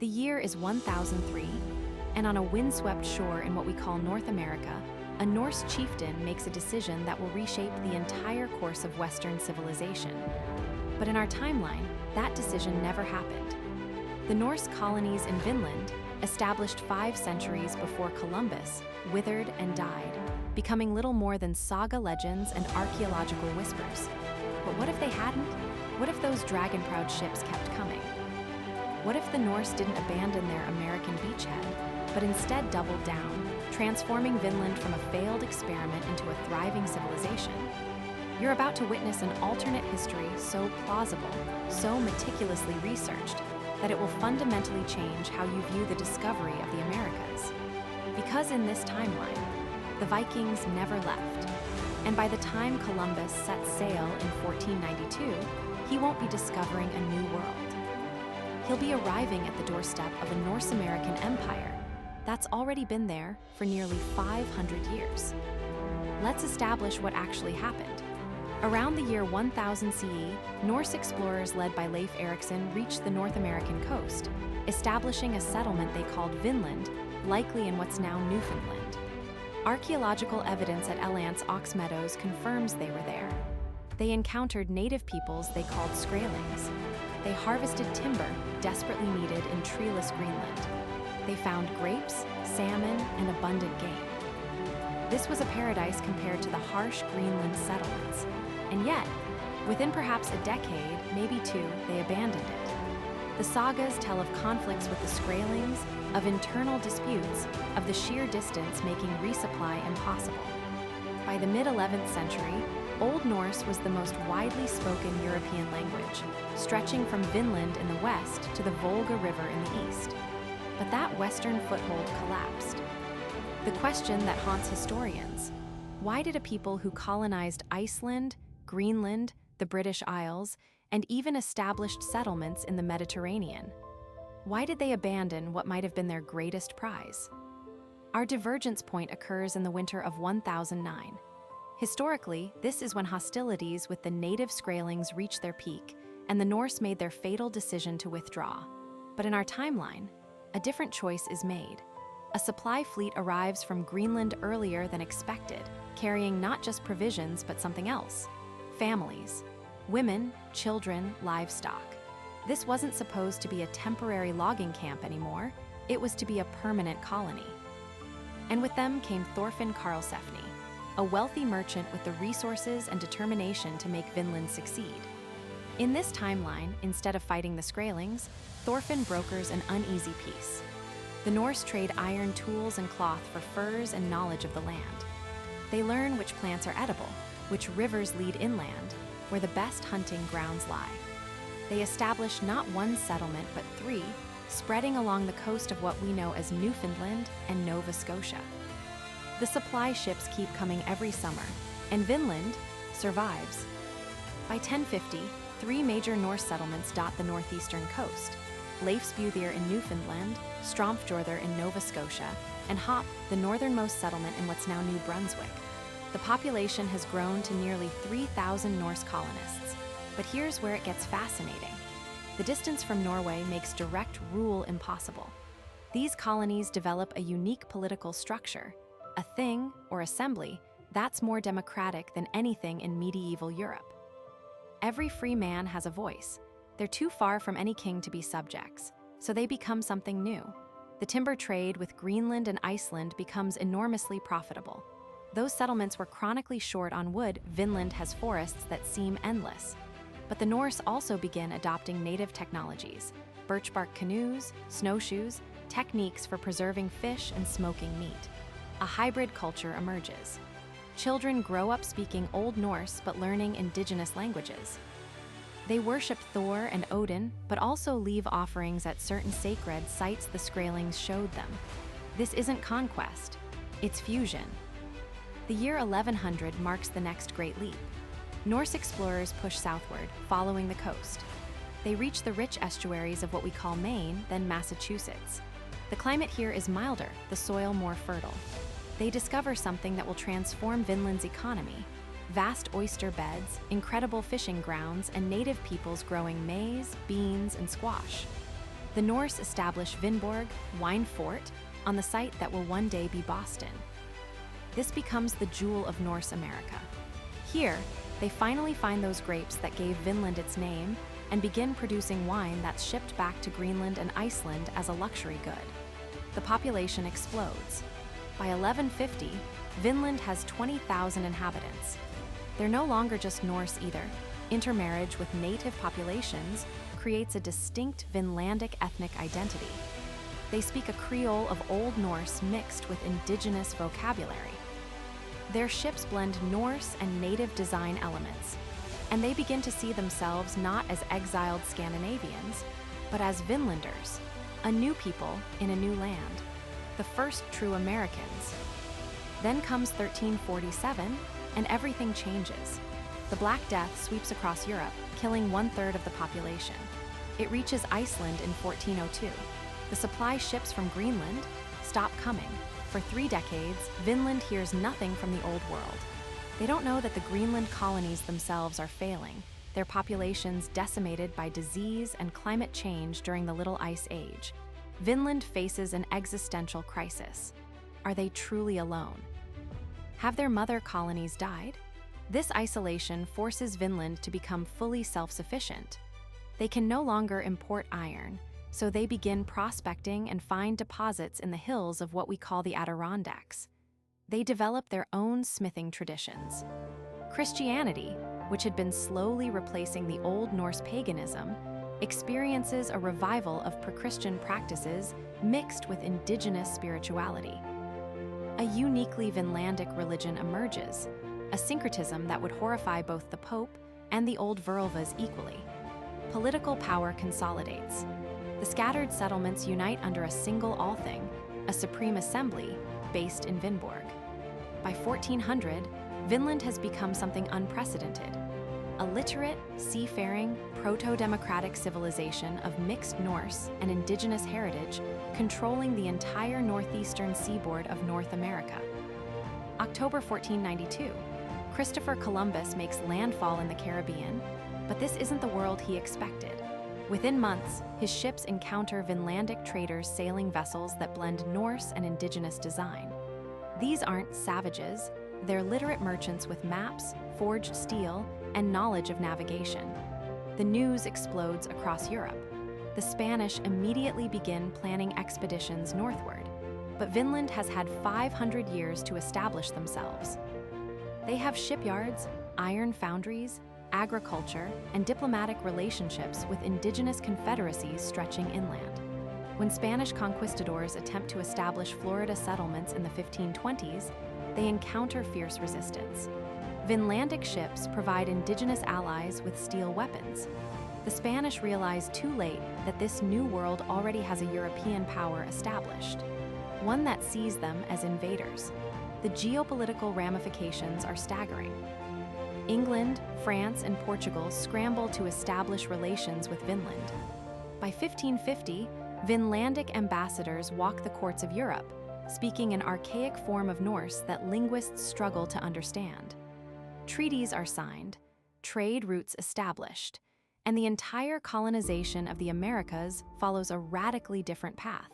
The year is 1003, and on a windswept shore in what we call North America, a Norse chieftain makes a decision that will reshape the entire course of Western civilization. But in our timeline, that decision never happened. The Norse colonies in Vinland, established 5 centuries before Columbus, withered and died, becoming little more than saga legends and archaeological whispers. But what if they hadn't? What if those dragon-proud ships kept coming? What if the Norse didn't abandon their American beachhead, but instead doubled down, transforming Vinland from a failed experiment into a thriving civilization? You're about to witness an alternate history so plausible, so meticulously researched, that it will fundamentally change how you view the discovery of the Americas. Because in this timeline, the Vikings never left. And by the time Columbus sets sail in 1492, he won't be discovering a new world. He'll be arriving at the doorstep of a Norse American empire that's already been there for nearly 500 years. Let's establish what actually happened. Around the year 1000 CE, Norse explorers led by Leif Erikson reached the North American coast, establishing a settlement they called Vinland, likely in what's now Newfoundland. Archaeological evidence at Elant's Ox Meadows confirms they were there. They encountered native peoples they called Skrælings. They harvested timber desperately needed in treeless Greenland. They found grapes, salmon, and abundant game. This was a paradise compared to the harsh Greenland settlements. And yet, within perhaps a decade, maybe 2, they abandoned it. The sagas tell of conflicts with the Skrælings, of internal disputes, of the sheer distance making resupply impossible. By the mid-11th century, Old Norse was the most widely spoken European language, stretching from Vinland in the west to the Volga River in the east. But that western foothold collapsed. The question that haunts historians: why did a people who colonized Iceland, Greenland, the British Isles, and even established settlements in the Mediterranean, why did they abandon what might have been their greatest prize? Our divergence point occurs in the winter of 1009. Historically, this is when hostilities with the native Skrælings reached their peak, and the Norse made their fatal decision to withdraw. But in our timeline, a different choice is made. A supply fleet arrives from Greenland earlier than expected, carrying not just provisions but something else: families, women, children, livestock. This wasn't supposed to be a temporary logging camp anymore. It was to be a permanent colony. And with them came Thorfinn Karlsefni, a wealthy merchant with the resources and determination to make Vinland succeed. In this timeline, instead of fighting the Skrælings, Thorfinn brokers an uneasy peace. The Norse trade iron tools and cloth for furs and knowledge of the land. They learn which plants are edible, which rivers lead inland, where the best hunting grounds lie. They establish not one settlement but 3, spreading along the coast of what we know as Newfoundland and Nova Scotia. The supply ships keep coming every summer, and Vinland survives. By 1050, 3 major Norse settlements dot the northeastern coast: Leifsbudir in Newfoundland, Stromfjordur in Nova Scotia, and Hop, the northernmost settlement in what's now New Brunswick. The population has grown to nearly 3,000 Norse colonists. But here's where it gets fascinating. The distance from Norway makes direct rule impossible. These colonies develop a unique political structure, a thing, or assembly, that's more democratic than anything in medieval Europe. Every free man has a voice. They're too far from any king to be subjects, so they become something new. The timber trade with Greenland and Iceland becomes enormously profitable. Those settlements were chronically short on wood. Vinland has forests that seem endless. But the Norse also begin adopting native technologies: birch bark canoes, snowshoes, techniques for preserving fish and smoking meat. A hybrid culture emerges. Children grow up speaking Old Norse but learning indigenous languages. They worship Thor and Odin, but also leave offerings at certain sacred sites the Skrælings showed them. This isn't conquest, it's fusion. The year 1100 marks the next great leap. Norse explorers push southward, following the coast. They reach the rich estuaries of what we call Maine, then Massachusetts. The climate here is milder, the soil more fertile. They discover something that will transform Vinland's economy: vast oyster beds, incredible fishing grounds, and native peoples growing maize, beans, and squash. The Norse establish Vinborg, wine fort, on the site that will one day be Boston. This becomes the jewel of Norse America. Here, they finally find those grapes that gave Vinland its name and begin producing wine that's shipped back to Greenland and Iceland as a luxury good. The population explodes. By 1150, Vinland has 20,000 inhabitants. They're no longer just Norse either. Intermarriage with native populations creates a distinct Vinlandic ethnic identity. They speak a Creole of Old Norse mixed with indigenous vocabulary. Their ships blend Norse and native design elements, and they begin to see themselves not as exiled Scandinavians, but as Vinlanders, a new people in a new land, the first true Americans. Then comes 1347, and everything changes. The Black Death sweeps across Europe, killing 1/3 of the population. It reaches Iceland in 1402. The supply ships from Greenland stop coming. For 3 decades, Vinland hears nothing from the Old World. They don't know that the Greenland colonies themselves are failing, their populations decimated by disease and climate change during the Little Ice Age. Vinland faces an existential crisis. Are they truly alone? Have their mother colonies died? This isolation forces Vinland to become fully self-sufficient. They can no longer import iron, so they begin prospecting and find deposits in the hills of what we call the Adirondacks. They develop their own smithing traditions. Christianity, which had been slowly replacing the Old Norse paganism, experiences a revival of pre-Christian practices mixed with indigenous spirituality. A uniquely Vinlandic religion emerges, a syncretism that would horrify both the Pope and the old Verulvas equally. Political power consolidates. The scattered settlements unite under a single Althing, a supreme assembly based in Vinborg. By 1400, Vinland has become something unprecedented. A literate, seafaring, proto-democratic civilization of mixed Norse and indigenous heritage controlling the entire northeastern seaboard of North America. October 1492, Christopher Columbus makes landfall in the Caribbean, but this isn't the world he expected. Within months, his ships encounter Vinlandic traders sailing vessels that blend Norse and indigenous design. These aren't savages, they're literate merchants with maps, forged steel, and knowledge of navigation. The news explodes across Europe. The Spanish immediately begin planning expeditions northward, but Vinland has had 500 years to establish themselves. They have shipyards, iron foundries, agriculture, and diplomatic relationships with indigenous confederacies stretching inland. When Spanish conquistadors attempt to establish Florida settlements in the 1520s, they encounter fierce resistance. Vinlandic ships provide indigenous allies with steel weapons. The Spanish realize too late that this new world already has a European power established, one that sees them as invaders. The geopolitical ramifications are staggering. England, France, and Portugal scramble to establish relations with Vinland. By 1550, Vinlandic ambassadors walk the courts of Europe, speaking an archaic form of Norse that linguists struggle to understand. Treaties are signed, trade routes established, and the entire colonization of the Americas follows a radically different path.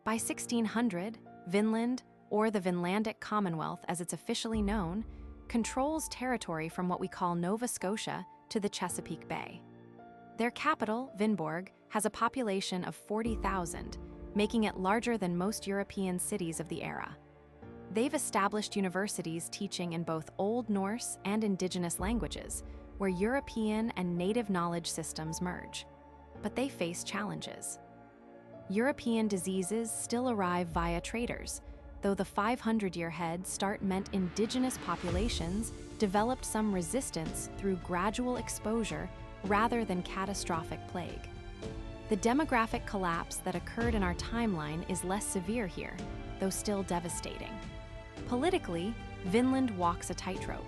By 1600, Vinland, or the Vinlandic Commonwealth as it's officially known, controls territory from what we call Nova Scotia to the Chesapeake Bay. Their capital, Vinborg, has a population of 40,000, making it larger than most European cities of the era. They've established universities teaching in both Old Norse and indigenous languages, where European and native knowledge systems merge. But they face challenges. European diseases still arrive via traders, though the 500-year head start meant indigenous populations developed some resistance through gradual exposure rather than catastrophic plague. The demographic collapse that occurred in our timeline is less severe here, though still devastating. Politically, Vinland walks a tightrope.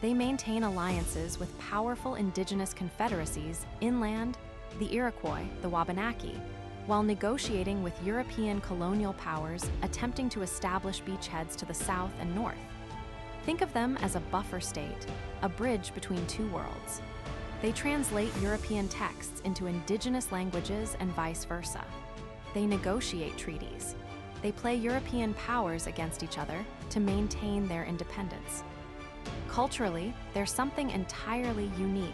They maintain alliances with powerful indigenous confederacies inland, the Iroquois, the Wabanaki, while negotiating with European colonial powers attempting to establish beachheads to the south and north. Think of them as a buffer state, a bridge between two worlds. They translate European texts into indigenous languages and vice versa. They negotiate treaties. They play European powers against each other to maintain their independence. Culturally, they're something entirely unique,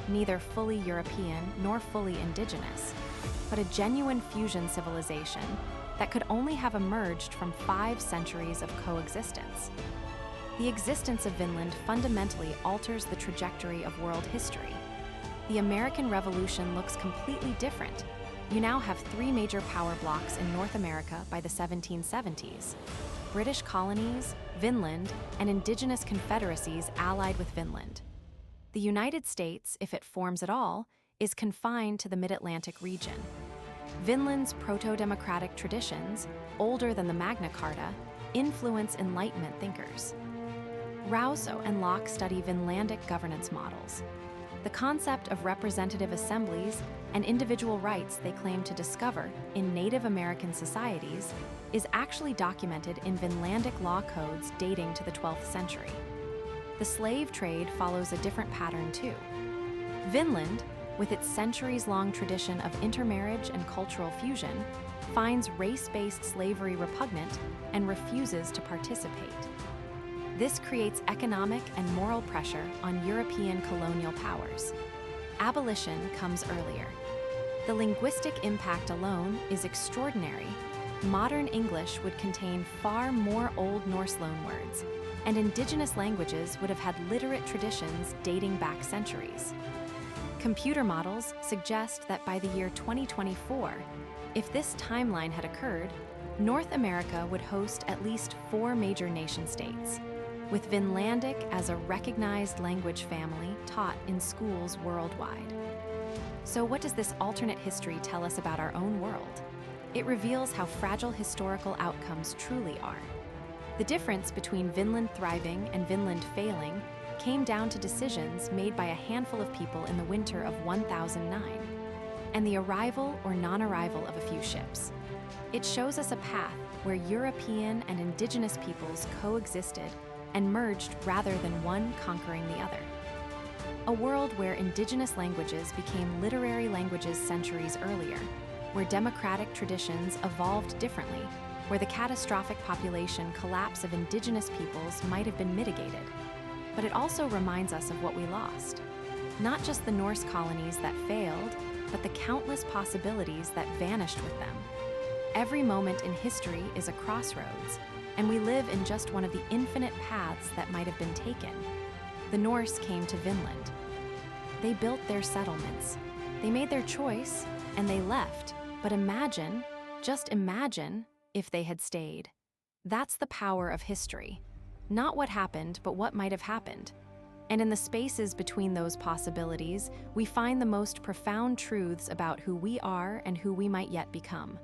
neither fully European nor fully indigenous, but a genuine fusion civilization that could only have emerged from 5 centuries of coexistence. The existence of Vinland fundamentally alters the trajectory of world history. The American Revolution looks completely different. You now have 3 major power blocks in North America by the 1770s. British colonies, Vinland, and indigenous confederacies allied with Vinland. The United States, if it forms at all, is confined to the Mid-Atlantic region. Vinland's proto-democratic traditions, older than the Magna Carta, influence Enlightenment thinkers. Rousseau and Locke study Vinlandic governance models. The concept of representative assemblies and individual rights they claim to discover in Native American societies is actually documented in Vinlandic law codes dating to the 12th century. The slave trade follows a different pattern too. Vinland, with its centuries-long tradition of intermarriage and cultural fusion, finds race-based slavery repugnant and refuses to participate. This creates economic and moral pressure on European colonial powers. Abolition comes earlier. The linguistic impact alone is extraordinary. Modern English would contain far more Old Norse loanwords, and indigenous languages would have had literate traditions dating back centuries. Computer models suggest that by the year 2024, if this timeline had occurred, North America would host at least 4 major nation-states, with Vinlandic as a recognized language family taught in schools worldwide. So what does this alternate history tell us about our own world? It reveals how fragile historical outcomes truly are. The difference between Vinland thriving and Vinland failing came down to decisions made by a handful of people in the winter of 1009, and the arrival or non-arrival of a few ships. It shows us a path where European and indigenous peoples coexisted and merged rather than one conquering the other. A world where indigenous languages became literary languages centuries earlier, where democratic traditions evolved differently, where the catastrophic population collapse of indigenous peoples might have been mitigated. But it also reminds us of what we lost. Not just the Norse colonies that failed, but the countless possibilities that vanished with them. Every moment in history is a crossroads, and we live in just one of the infinite paths that might have been taken. The Norse came to Vinland. They built their settlements. They made their choice, and they left. But imagine, just imagine, if they had stayed. That's the power of history. Not what happened, but what might have happened. And in the spaces between those possibilities, we find the most profound truths about who we are and who we might yet become.